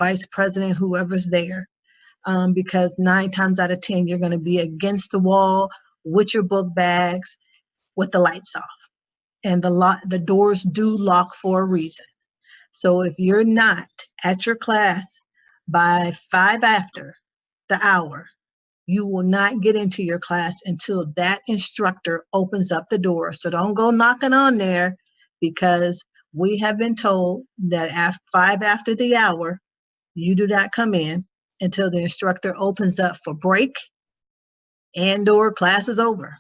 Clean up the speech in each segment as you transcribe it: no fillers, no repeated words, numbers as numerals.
vice president, whoever's there, because 9 times out of 10, you're going to be against the wall with your book bags with the lights off. And the doors do lock for a reason. So if you're not at your class by 5 after the hour, you will not get into your class until that instructor opens up the door. So don't go knocking on there, because we have been told that at 5 after the hour, you do not come in until the instructor opens up for break and/or class is over.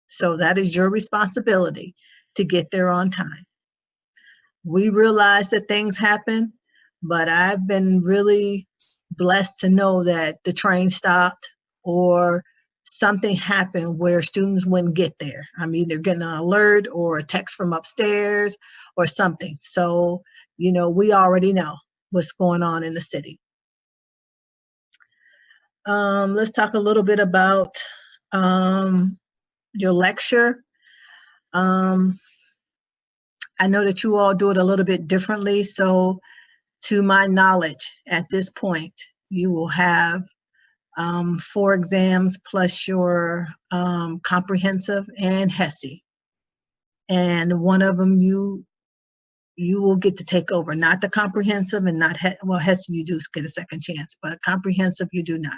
So that is your responsibility to get there on time. We realize that things happen, but I've been really blessed to know that the train stopped or something happened where students wouldn't get there. I'm either getting an alert or a text from upstairs or something. So, we already know what's going on in the city. Let's talk a little bit about your lecture. I know that you all do it a little bit differently. So to my knowledge, at this point, you will have 4 exams plus your comprehensive and HESI. And one of them you will get to take over, not the comprehensive and not HESI you do get a second chance, but comprehensive you do not.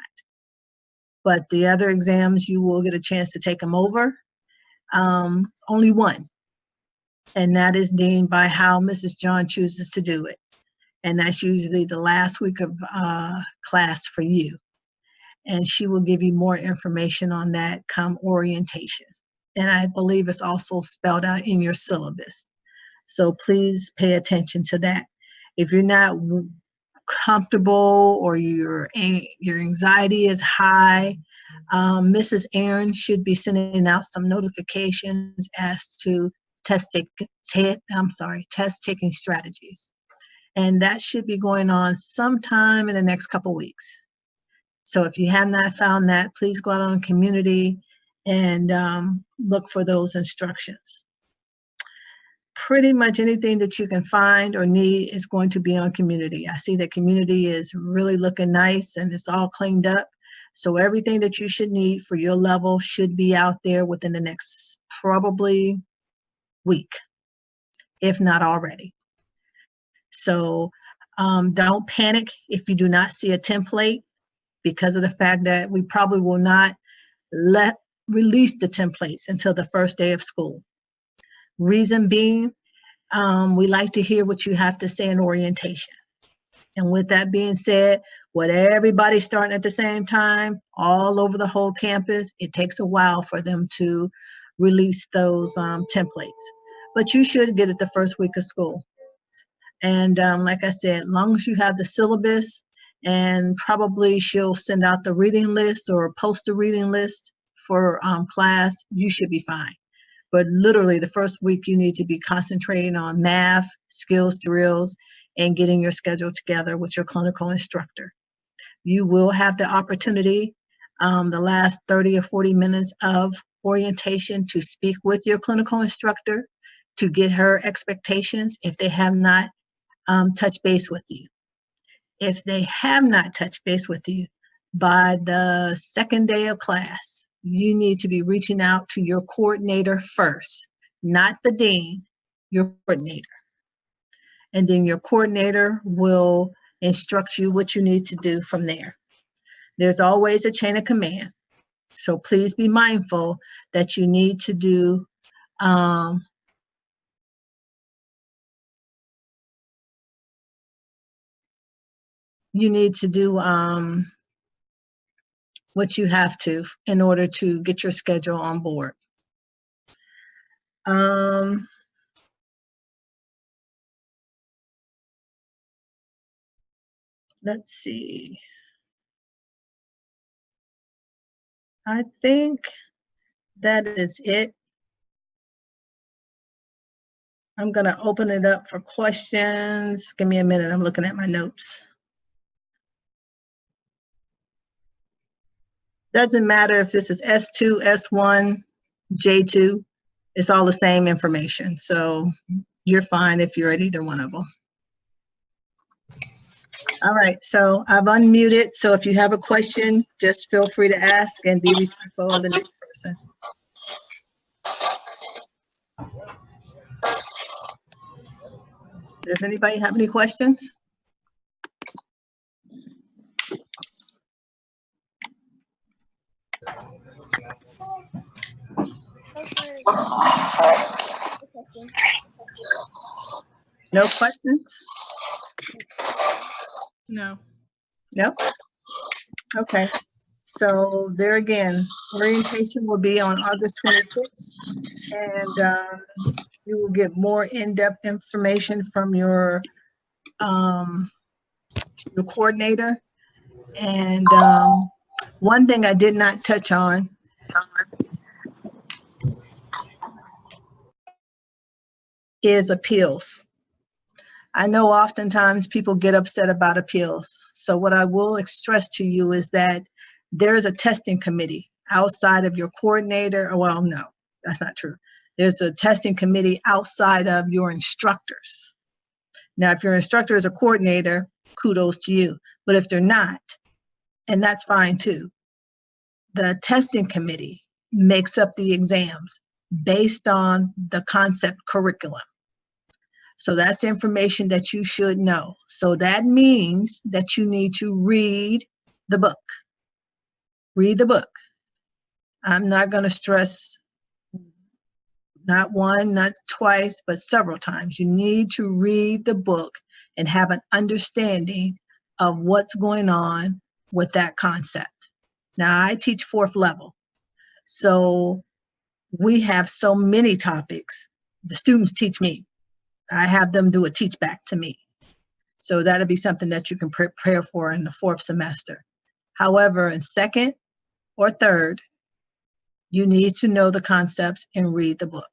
But the other exams you will get a chance to take them over. Only one. And that is deemed by how Mrs. John chooses to do it. And that's usually the last week of class for you. And she will give you more information on that come orientation. And I believe it's also spelled out in your syllabus. So please pay attention to that. If you're not comfortable or your anxiety is high, Mrs. Aaron should be sending out some notifications as to test-taking strategies. And that should be going on sometime in the next couple weeks. So if you have not found that, please go out on Community and look for those instructions. Pretty much anything that you can find or need is going to be on Community. I see that Community is really looking nice and it's all cleaned up. So everything that you should need for your level should be out there within the next probably week, if not already. So don't panic if you do not see a template, because of the fact that we probably will not release the templates until the first day of school. Reason being, we like to hear what you have to say in orientation. And with that being said, with everybody starting at the same time, all over the whole campus, it takes a while for them to release those templates. But you should get it the first week of school. And like I said, as long as you have the syllabus, and probably she'll send out the reading list or post a reading list for class, you should be fine. But literally the first week you need to be concentrating on math, skills, drills, and getting your schedule together with your clinical instructor. You will have the opportunity the last 30 or 40 minutes of orientation to speak with your clinical instructor to get her expectations if they have not touched base with you. If they have not touched base with you by the second day of class, you need to be reaching out to your coordinator first, not the dean, your coordinator. And then your coordinator will instruct you what you need to do from there. There's always a chain of command. So please be mindful that you need to do what you have to in order to get your schedule on board. Let's see. I think that is it. I'm going to open it up for questions. Give me a minute. I'm looking at my notes. Doesn't matter if this is S2, S1, J2. It's all the same information. So you're fine if you're at either one of them. All right, so I've unmuted. So if you have a question, just feel free to ask and be respectful of the next person. Does anybody have any questions? No questions? No. Nope. Okay. So there again, orientation will be on August 26th, and you will get more in-depth information from your coordinator. And one thing I did not touch on is appeals. I know oftentimes people get upset about appeals. So what I will stress to you is that there is a testing committee outside of your coordinator. Well, no, that's not true. There's a testing committee outside of your instructors. Now, if your instructor is a coordinator, kudos to you. But if they're not, and that's fine too, the testing committee makes up the exams based on the concept curriculum. So that's information that you should know. So that means that you need to read the book. Read the book. I'm not going to stress not one, not twice, but several times. You need to read the book and have an understanding of what's going on with that concept. Now, I teach 4th level. So we have so many topics. The students teach me. I have them do a teach back to me. So that'll be something that you can prepare for in the 4th semester. However, in 2nd or 3rd, you need to know the concepts and read the book.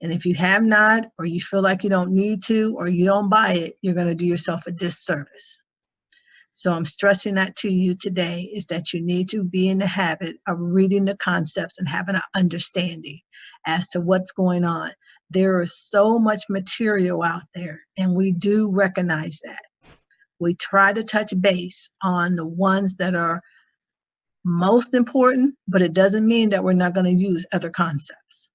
And if you have not, or you feel like you don't need to, or you don't buy it, you're going to do yourself a disservice. So I'm stressing that to you today, is that you need to be in the habit of reading the concepts and having an understanding as to what's going on. There is so much material out there, and we do recognize that. We try to touch base on the ones that are most important, but it doesn't mean that we're not going to use other concepts.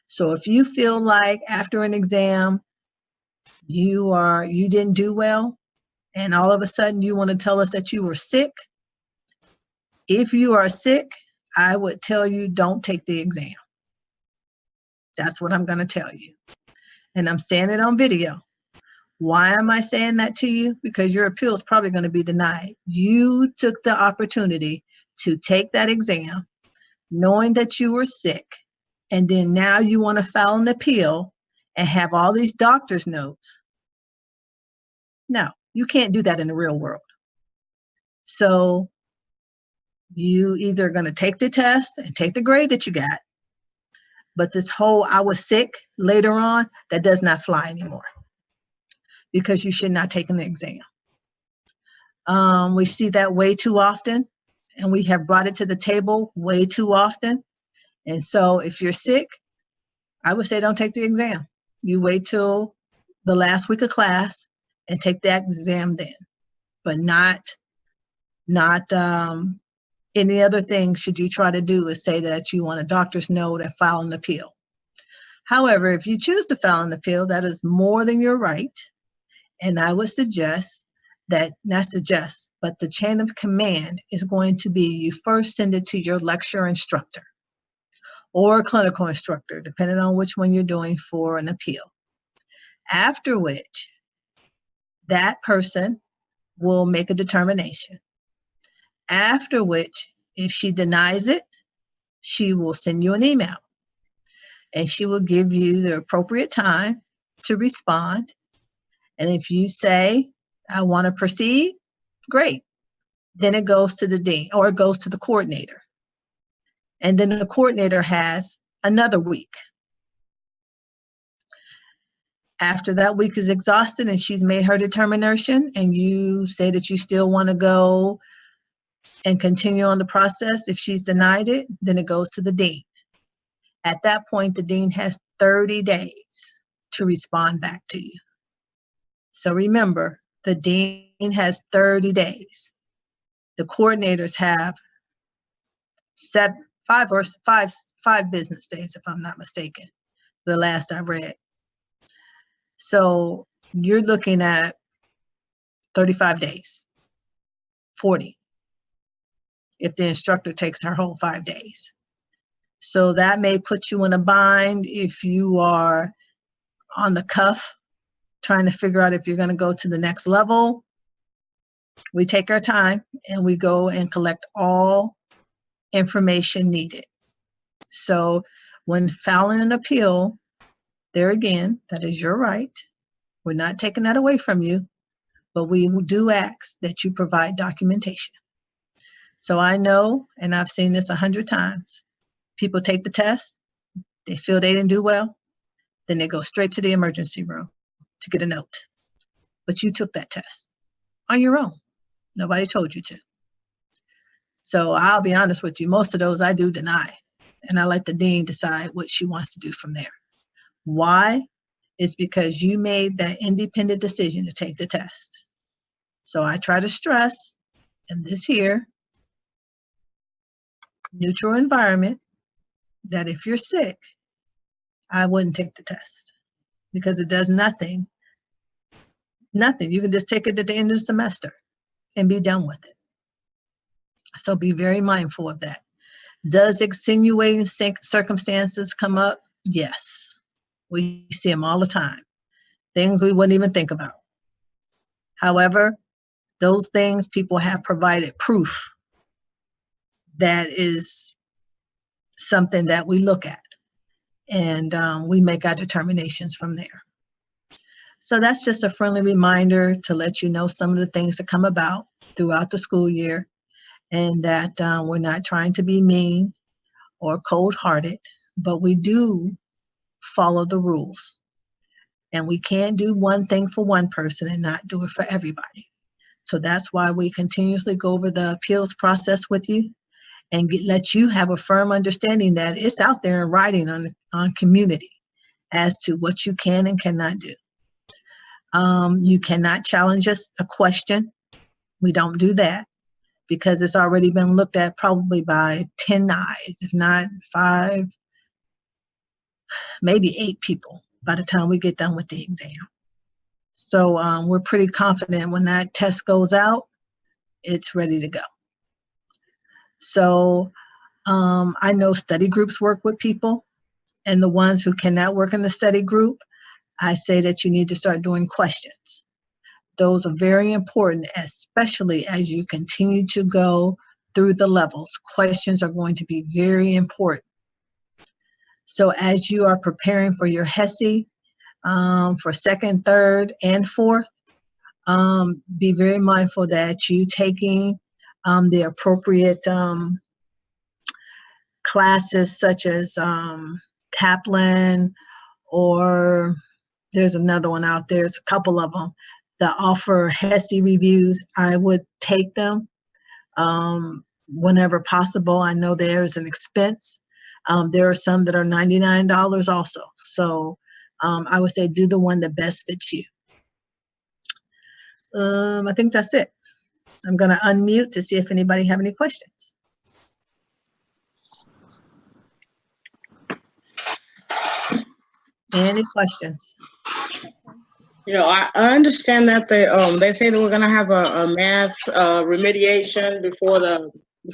So if you feel like after an exam, you didn't do well, and all of a sudden you want to tell us that you were sick, if you are sick, I would tell you don't take the exam. That's what I'm going to tell you. And I'm saying it on video. Why am I saying that to you? Because your appeal is probably going to be denied. You took the opportunity to take that exam knowing that you were sick, and then now you want to file an appeal and have all these doctor's notes. No, you can't do that in the real world. So you either going to take the test and take the grade that you got, but this whole I was sick later on, that does not fly anymore, because you should not take an exam. We see that way too often, and we have brought it to the table way too often. And so if you're sick, I would say don't take the exam. You wait till the last week of class and take that exam then, but not any other thing should you try to do is say that you want a doctor's note and file an appeal. However, if you choose to file an appeal, that is more than your right. And I would suggest that, not suggest, but the chain of command is going to be you first send it to your lecture instructor or clinical instructor, depending on which one you're doing for an appeal. After which, that person will make a determination. After which, if she denies it, she will send you an email, and she will give you the appropriate time to respond. And if you say, I want to proceed, great. Then it goes to the dean, or it goes to the coordinator. And then the coordinator has another week. After that week is exhausted and she's made her determination, and you say that you still want to go and continue on the process, if she's denied it, then it goes to the dean. At that point, the dean has 30 days to respond back to you. So remember, The dean has 30 days. The coordinators have five business days, if I'm not mistaken, the last I read. So you're looking at 35 days, 40, if the instructor takes her whole 5 days. So that may put you in a bind if you are on the cuff, trying to figure out if you're going to go to the next level. We take our time and we go and collect all information needed. So when filing an appeal, there again, that is your right. We're not taking that away from you, but we do ask that you provide documentation. So I know, and I've seen this 100 times, people take the test, they feel they didn't do well, then they go straight to the emergency room to get a note. But you took that test on your own. Nobody told you to. So I'll be honest with you, most of those I do deny, and I let the dean decide what she wants to do from there. Why? It's because you made that independent decision to take the test. So I try to stress in this here neutral environment that if you're sick, I wouldn't take the test because it does nothing. Nothing. You can just take it at the end of the semester and be done with it. So be very mindful of that. Does extenuating circumstances come up? Yes. We see them all the time. Things we wouldn't even think about. However, those things people have provided proof that is something that we look at, and we make our determinations from there. So that's just a friendly reminder to let you know some of the things that come about throughout the school year, and that we're not trying to be mean or cold-hearted, but we do follow the rules. And we can't do one thing for one person and not do it for everybody. So that's why we continuously go over the appeals process with you and let you have a firm understanding that it's out there in writing on community as to what you can and cannot do. You cannot challenge us a question. We don't do that because it's already been looked at probably by 10 eyes, if not 5, maybe 8 people by the time we get done with the exam. So we're pretty confident when that test goes out, it's ready to go. So I know study groups work with people, and the ones who cannot work in the study group, I say that you need to start doing questions. Those are very important, especially as you continue to go through the levels. Questions are going to be very important. So as you are preparing for your HESI, for 2nd, 3rd, and 4th, be very mindful that you taking the appropriate classes such as Kaplan, or there's another one out there, there's a couple of them that offer HESI reviews. I would take them whenever possible. I know there's an expense. There are some that are $99 also. So I would say do the one that best fits you. I think that's it. I'm going to unmute to see if anybody have any questions. Any questions? You know, I understand that they say that we're gonna have a math remediation before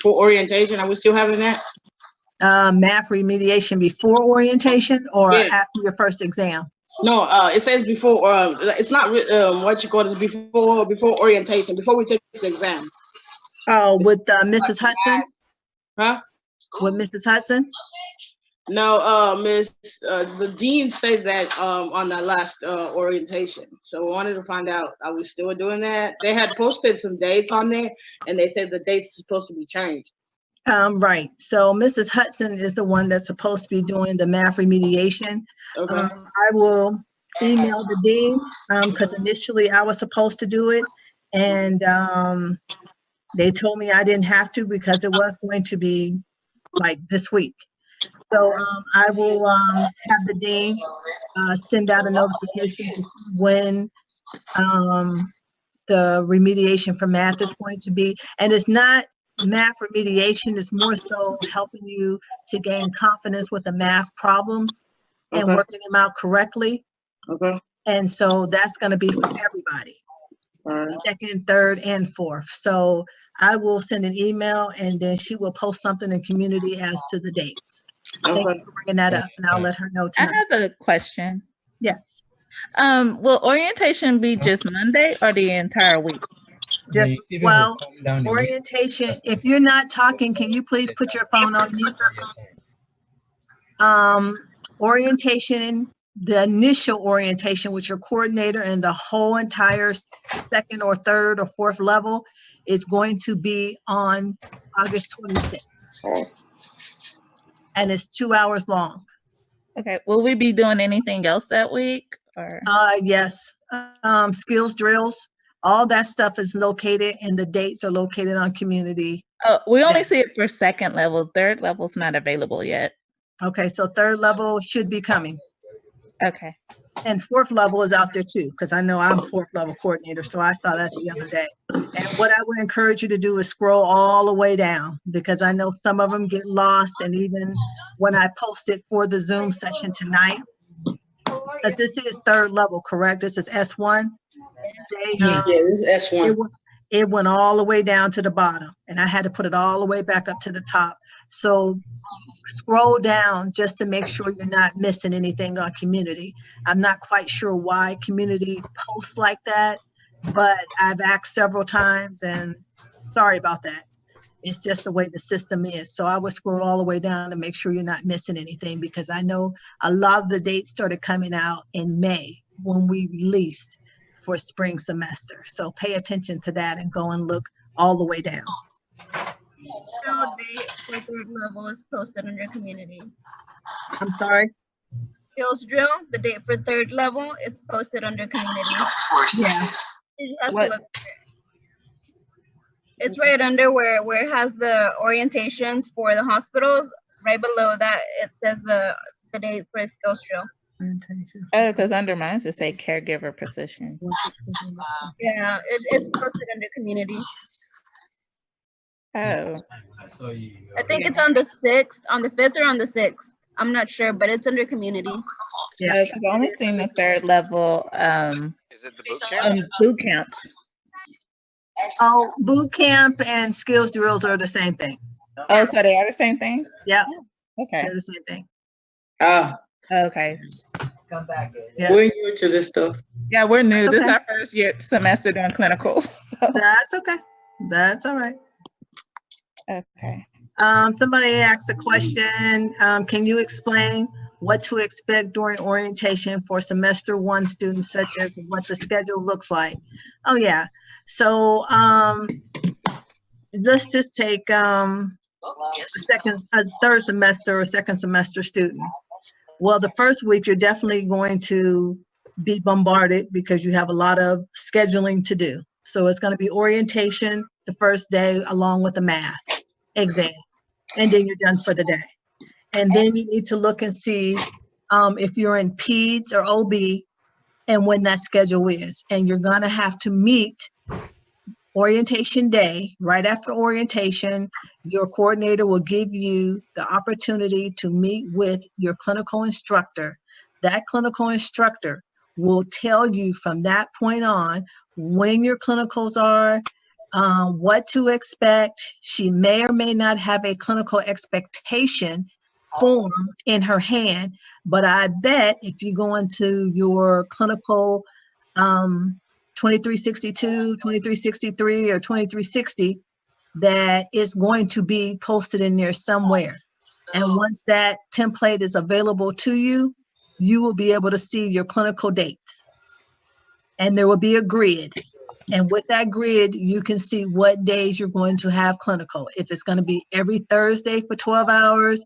orientation. Are we still having that? Math remediation before orientation or Yes. after your first exam? No, it says before. It's not what you call it. Before orientation, before we take the exam. Oh, with Mrs. Hudson? Huh? With Mrs. Hudson? No, the dean said that on the last orientation. So we wanted to find out, are we still doing that? They had posted some dates on there, and they said the dates are supposed to be changed. Right. So Mrs. Hudson is the one that's supposed to be doing the math remediation. Okay. I will email the dean because initially I was supposed to do it, and they told me I didn't have to because it was going to be like this week. So I will have the dean send out a notification to see when the remediation for math is going to be. And it's not math remediation, it's more so helping you to gain confidence with the math problems and Okay. working them out correctly. Okay. And so that's going to be for everybody, All right. second, third, and fourth. So I will send an email and then she will post something in community as to the dates. Thank Okay. you for bringing that up, and I'll let her know I tonight. have a question. Yes, Will orientation be just Monday or the entire week? just, well, orientation, if you're not talking, can you please put your phone on mute? Orientation, the initial orientation with your coordinator and the whole entire second or third or fourth level is going to be on August 26th. Oh. And it's 2 hours long. Okay. Will we be doing anything else that week? Or Yes, skills drills, all that stuff is located and the dates are located on community. we only Yeah. see it for second level. Third level's not available yet. Okay, so third level should be coming. Okay. And fourth level is out there too, because I know I'm fourth level coordinator, so I saw that the other day. And what I would encourage you to do is scroll all the way down, because I know some of them get lost. And even when I posted for the Zoom session tonight, because this is third level, correct? This is S1. Yeah, this is S1. It went all the way down to the bottom, and I had to put it all the way back up to the top. So scroll down just to make sure you're not missing anything on community. I'm not quite sure why community posts like that, but I've asked several times, and sorry about that. It's just the way the system is. So I would scroll all the way down to make sure you're not missing anything, because I know a lot of the dates started coming out in May when we released for spring semester. So pay attention to that and go and look all the way down. Still date for third level is posted under community. I'm sorry? Skills drill, the date for third level, it's posted under community. Yeah. You just have What? to look. It's right under where it has the orientations for the hospitals. Right below that, it says the date for skills drill. Oh, because under mine it say caregiver position. Yeah, it's posted under community. Oh, I think it's on the 6th, on the 5th or on the 6th. I'm not sure, but it's under community. Yeah. I've only seen the third level Is it the boot camp? boot camps. Oh, boot camp and skills drills are the same thing. Oh, so they are the same thing? Yeah, Okay. they're the same thing. Okay. Yeah. We're new to this stuff. Yeah, we're new. That's This is okay. our first year semester doing clinicals. So. That's okay. That's all right. Okay. Somebody asked a question. Can you explain what to expect during orientation for semester 1 students, such as what the schedule looks like? Oh yeah. So let's just take a third semester or second semester student. Well, the first week you're definitely going to be bombarded because you have a lot of scheduling to do. So it's going to be orientation the first day along with the math exam, and then you're done for the day. And then you need to look and see if you're in peds or OB and when that schedule is. And you're going to have to meet orientation day. Right after orientation, your coordinator will give you the opportunity to meet with your clinical instructor. That clinical instructor will tell you from that point on when your clinicals are, what to expect. She may or may not have a clinical expectation form in her hand, but I bet if you go into your clinical 2362, 2363, or 2360, that is going to be posted in there somewhere. And once that template is available to you, you will be able to see your clinical dates. And there will be a grid. And with that grid, you can see what days you're going to have clinical. If it's going to be every Thursday for 12 hours,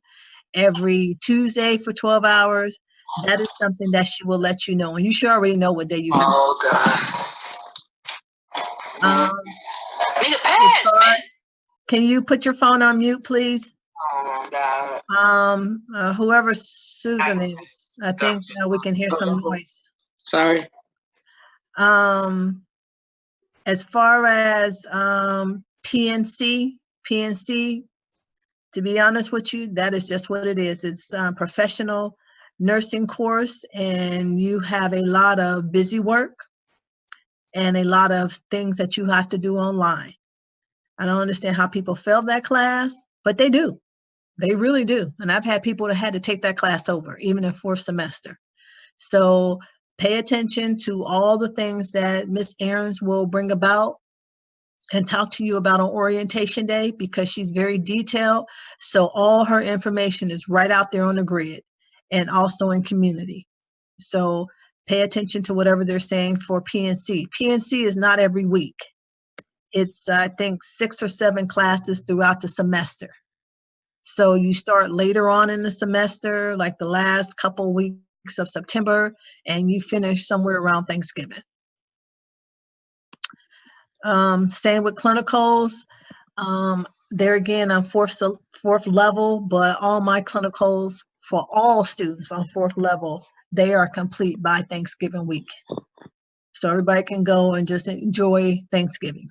every Tuesday for 12 hours, that is something that she will let you know. And you should already know what day you have. Oh God. Nigga, pass, man. Can you put your phone on mute, please? Oh my God. Whoever Susan is, I think we can hear some noise. Sorry. As far as PNC, to be honest with you, that is just what it is. It's a professional nursing course, and you have a lot of busy work and a lot of things that you have to do online. I don't understand how people fail that class, but they do. They really do. And I've had people that had to take that class over, even in 4th semester. So pay attention to all the things that Miss Aarons will bring about and talk to you about on orientation day, because she's very detailed. So all her information is right out there on the grid and also in community. So pay attention to whatever they're saying for PNC. PNC is not every week. It's, I think, 6 or 7 classes throughout the semester. So you start later on in the semester, like the last couple weeks of September, and you finish somewhere around Thanksgiving. Same with clinicals. There again, I'm fourth level, but all my clinicals for all students on 4th level, they are complete by Thanksgiving week. So everybody can go and just enjoy Thanksgiving.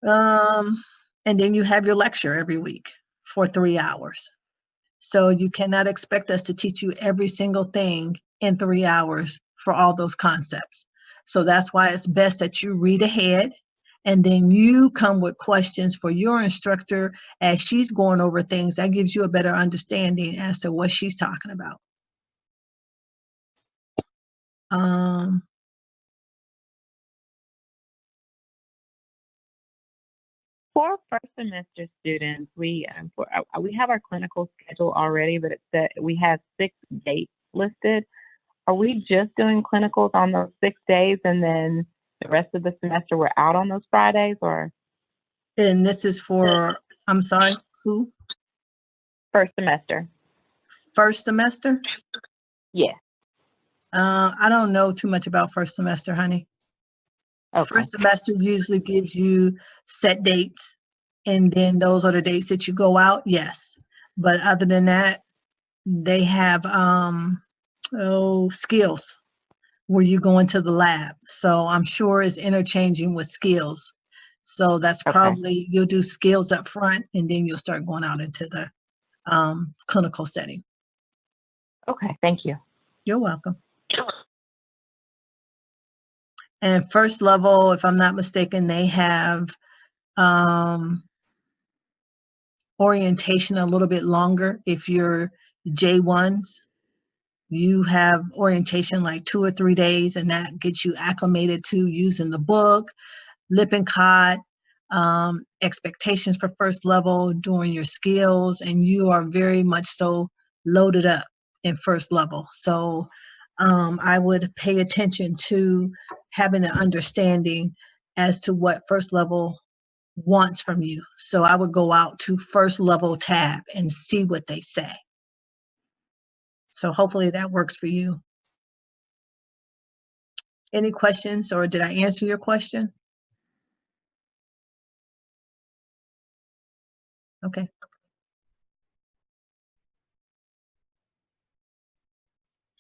And then you have your lecture every week for 3 hours. So you cannot expect us to teach you every single thing in 3 hours for all those concepts. So that's why it's best that you read ahead, and then you come with questions for your instructor as she's going over things. That gives you a better understanding as to what she's talking about. For first semester students, we have our clinical schedule already, but it's that we have 6 dates listed. Are we just doing clinicals on those 6 days, and then the rest of the semester we're out on those Fridays, or? And this is for, I'm sorry, who? First semester. First semester? Yeah. I don't know too much about first semester, honey. Okay. First semester usually gives you set dates, and then those are the dates that you go out, yes. But other than that, they have skills where you go into the lab. So I'm sure it's interchanging with skills. So that's probably, you'll do skills up front, and then you'll start going out into the clinical setting. Okay, thank you. You're welcome. And first level, if I'm not mistaken, they have orientation a little bit longer. If you're J1s, you have orientation like 2 or 3 days, and that gets you acclimated to using the book, Lippincott, expectations for first level, doing your skills, and you are very much so loaded up in first level. So I would pay attention to having an understanding as to what first level wants from you. So I would go out to first level tab and see what they say. So hopefully that works for you. Any questions, or did I answer your question? Okay.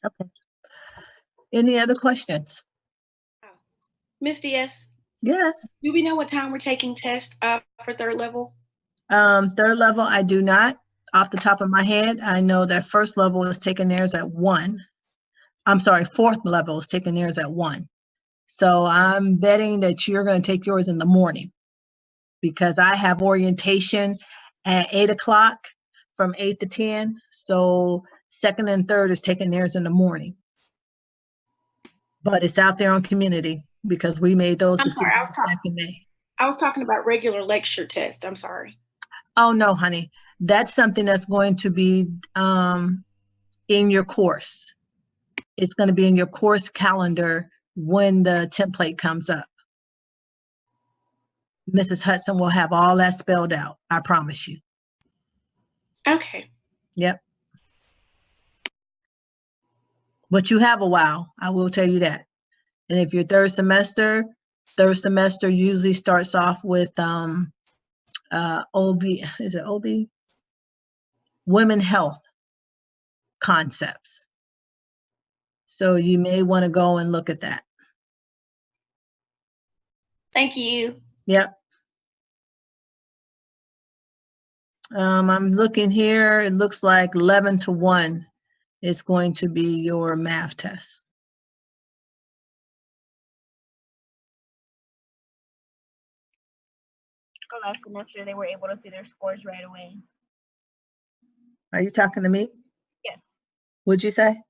Okay. Any other questions? Ms. Diaz, Yes. do we know what time we're taking tests for 3rd level? 3rd level, I do not. Off the top of my head, I know that first level is taking theirs at 1. I'm sorry, 4th level is taking theirs at 1. So I'm betting that you're going to take yours in the morning, because I have orientation at 8 o'clock from 8 to 10. So 2nd and 3rd is taking theirs in the morning. But it's out there on community because we made those I'm sorry, decisions back in May. I was talking about regular lecture test. I'm sorry. Oh, no, honey. That's something that's going to be in your course. It's going to be in your course calendar when the template comes up. Mrs. Hudson will have all that spelled out. I promise you. Okay. Yep. But you have a while, I will tell you that. And if you're third semester usually starts off with OB, is it OB? Women health concepts. So you may want to go and look at that. Thank you. Yep. I'm looking here. It looks like 11 to 1 is going to be your math test. Last semester, they were able to see their scores right away. Are you talking to me? Yes. What'd you say?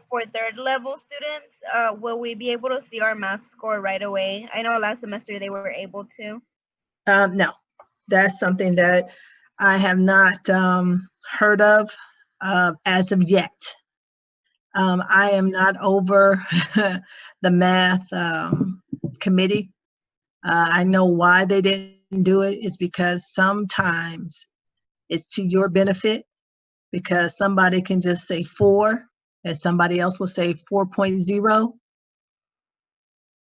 For third level students, will we be able to see our math score right away? I know last semester they were able to. No, that's something that I have not heard of as of yet. I am not over the math committee. I know why they didn't do it. It's because sometimes it's to your benefit, because somebody can just say 4 and somebody else will say 4.0.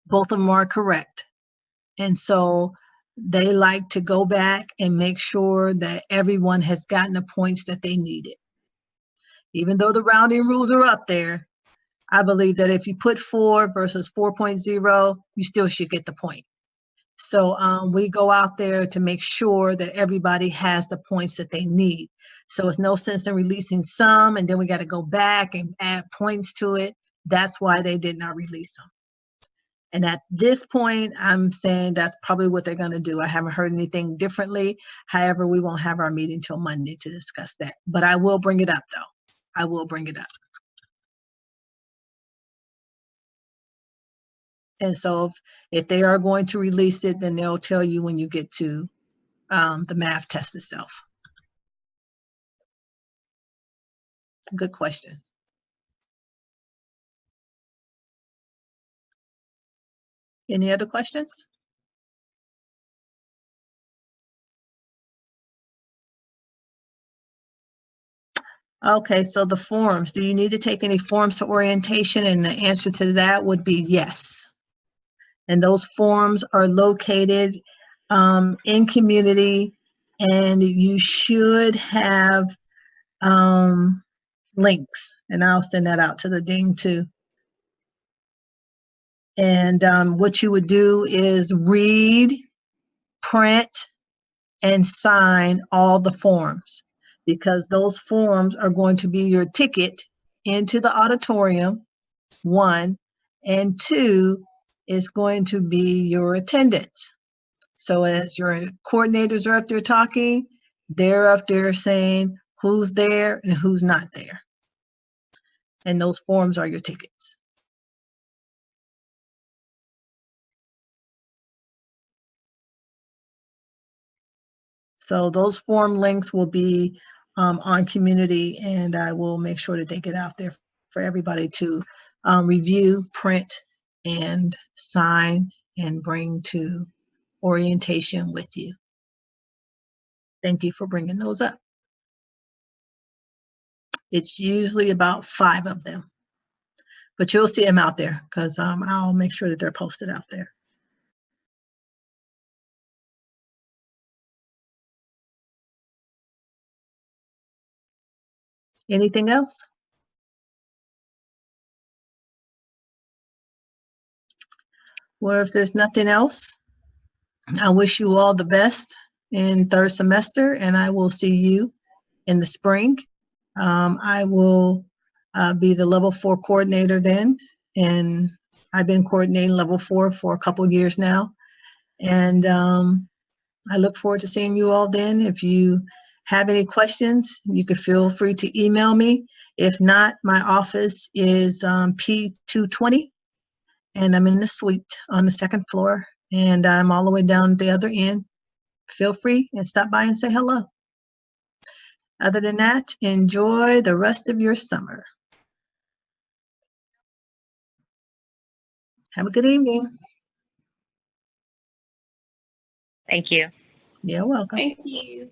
Both of them are correct. And so they like to go back and make sure that everyone has gotten the points that they needed. Even though the rounding rules are up there, I believe that if you put 4 versus 4.0, you still should get the point. So we go out there to make sure that everybody has the points that they need. So it's no sense in releasing some and then we got to go back and add points to it. That's why they did not release them. And at this point, I'm saying that's probably what they're going to do. I haven't heard anything differently. However, we won't have our meeting till Monday to discuss that. But I will bring it up, though. I will bring it up. And so if they are going to release it, then they'll tell you when you get to the math test itself. Good question. Any other questions? Okay, so the forms, do you need to take any forms to orientation? And the answer to that would be yes. And those forms are located in community, and you should have links, and I'll send that out to the dean too. And what you would do is read, print, and sign all the forms, because those forms are going to be your ticket into the auditorium, 1, and 2 is going to be your attendance. So as your coordinators are up there talking, they're up there saying who's there and who's not there. And those forms are your tickets. So those form links will be on community, and I will make sure that they get out there for everybody to review, print, and sign and bring to orientation with you. Thank you for bringing those up. It's usually about 5 of them, but you'll see them out there because I'll make sure that they're posted out there. Anything else? Well, if there's nothing else, I wish you all the best in third semester, and I will see you in the spring. I will be the level 4 coordinator then, and I've been coordinating level 4 for a couple of years now. And I look forward to seeing you all then. If you have any questions, you can feel free to email me. If not, my office is P220, and I'm in the suite on the 2nd floor, and I'm all the way down the other end. Feel free and stop by and say hello. Other than that, enjoy the rest of your summer. Have a good evening. Thank you. You're welcome. Thank you.